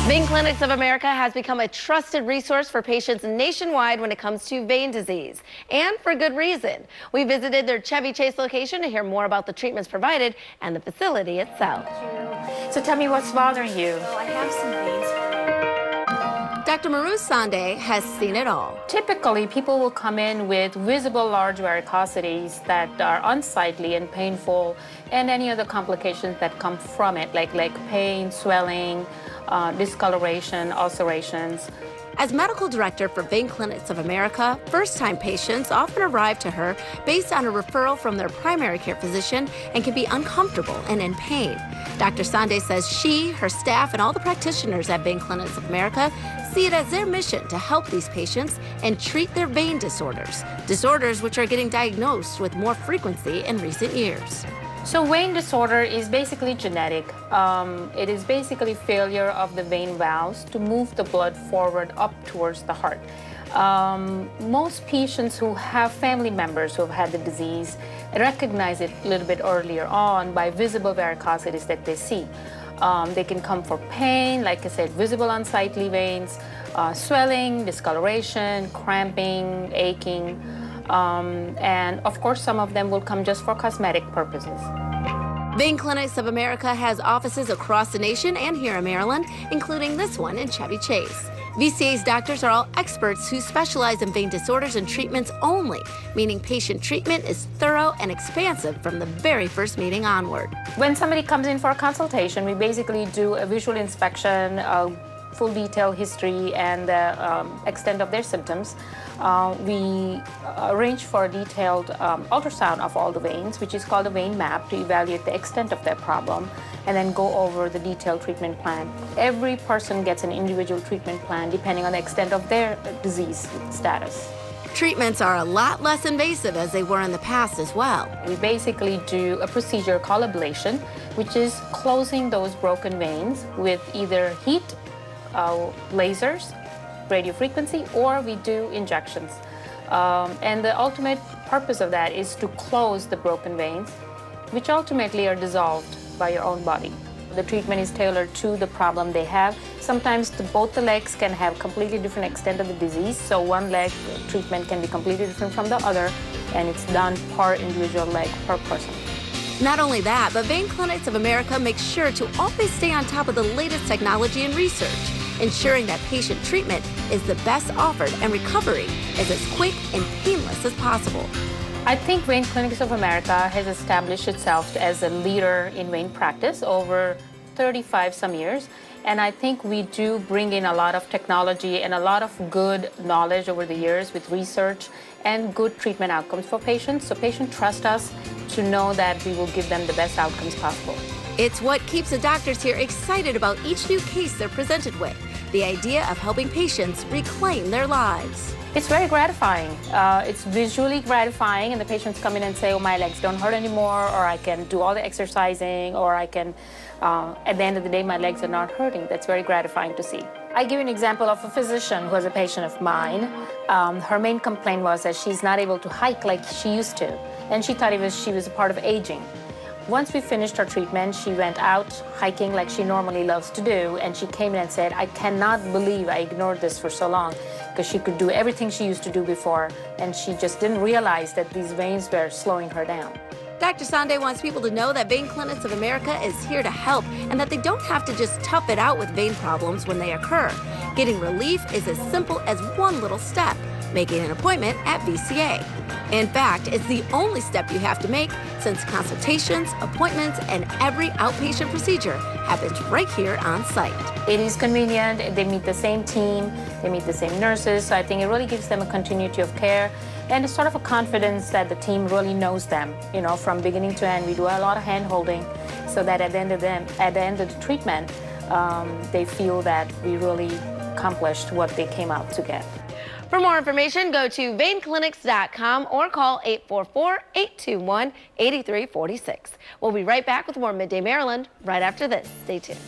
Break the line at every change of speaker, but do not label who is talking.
Vein Clinics of America has become a trusted resource for patients nationwide when it comes to vein disease, and for good reason. We visited their Chevy Chase location to hear more about the treatments provided and the facility itself.
So tell me what's bothering you.
Well, I have some veins.
Dr. Maru Sande has seen it all.
Typically, people will come in with visible large varicosities that are unsightly and painful, and any other complications that come from it, like pain, swelling, discoloration, ulcerations.
As medical director for Vein Clinics of America, first-time patients often arrive to her based on a referral from their primary care physician and can be uncomfortable and in pain. Dr. Sande says she, her staff, and all the practitioners at Vein Clinics of America see it as their mission to help these patients and treat their vein disorders which are getting diagnosed with more frequency in recent years.
So vein disorder is basically genetic. It is basically failure of the vein valves to move the blood forward up towards the heart. Most patients who have family members who have had the disease recognize it a little bit earlier on by visible varicosities that they see. They can come for pain, like I said, visible unsightly veins, swelling, discoloration, cramping, aching. And of course, some of them will come just for cosmetic purposes.
Vein Clinics of America has offices across the nation and here in Maryland, including this one in Chevy Chase. VCA's doctors are all experts who specialize in vein disorders and treatments only, meaning patient treatment is thorough and expansive from the very first meeting onward.
When somebody comes in for a consultation, we basically do a visual inspection, full detailed history, and the extent of their symptoms. We arrange for a detailed ultrasound of all the veins, which is called a vein map, to evaluate the extent of their problem, and then go over the detailed treatment plan. Every person gets an individual treatment plan depending on the extent of their disease status.
Treatments are a lot less invasive as they were in the past as well.
We basically do a procedure called ablation, which is closing those broken veins with either heat, lasers, radiofrequency, or we do injections. And the ultimate purpose of that is to close the broken veins, which ultimately are dissolved by your own body. The treatment is tailored to the problem they have. Sometimes both the legs can have completely different extent of the disease, so one leg treatment can be completely different from the other, and it's done per individual leg per person.
Not only that, but Vein Clinics of America makes sure to always stay on top of the latest technology and research, ensuring that patient treatment is the best offered and recovery is as quick and painless as possible.
I think Vein Clinics of America has established itself as a leader in vein practice over 35 some years, and I think we do bring in a lot of technology and a lot of good knowledge over the years with research and good treatment outcomes for patients, so patients trust us to know that we will give them the best outcomes possible.
It's what keeps the doctors here excited about each new case they're presented with, the idea of helping patients reclaim their lives.
It's very gratifying. It's visually gratifying, and the patients come in and say, oh, my legs don't hurt anymore, or I can do all the exercising, or I can, at the end of the day, my legs are not hurting. That's very gratifying to see. I give you an example of a physician who was a patient of mine. Her main complaint was that she's not able to hike like she used to, and she thought she was a part of aging. Once we finished her treatment, she went out hiking like she normally loves to do, and she came in and said, I cannot believe I ignored this for so long, because she could do everything she used to do before, and she just didn't realize that these veins were slowing her down.
Dr. Sande wants people to know that Vein Clinics of America is here to help and that they don't have to just tough it out with vein problems when they occur. Getting relief is as simple as one little step, making an appointment at VCA. In fact, it's the only step you have to make, since consultations, appointments, and every outpatient procedure happens right here on site.
It is convenient. They meet the same team, they meet the same nurses, so I think it really gives them a continuity of care and a sort of a confidence that the team really knows them, you know, from beginning to end. We do a lot of hand-holding so that at the end of the treatment, they feel that we really accomplished what they came out to get.
For more information, go to veinclinics.com or call 844-821-8346. We'll be right back with more Midday Maryland right after this. Stay tuned.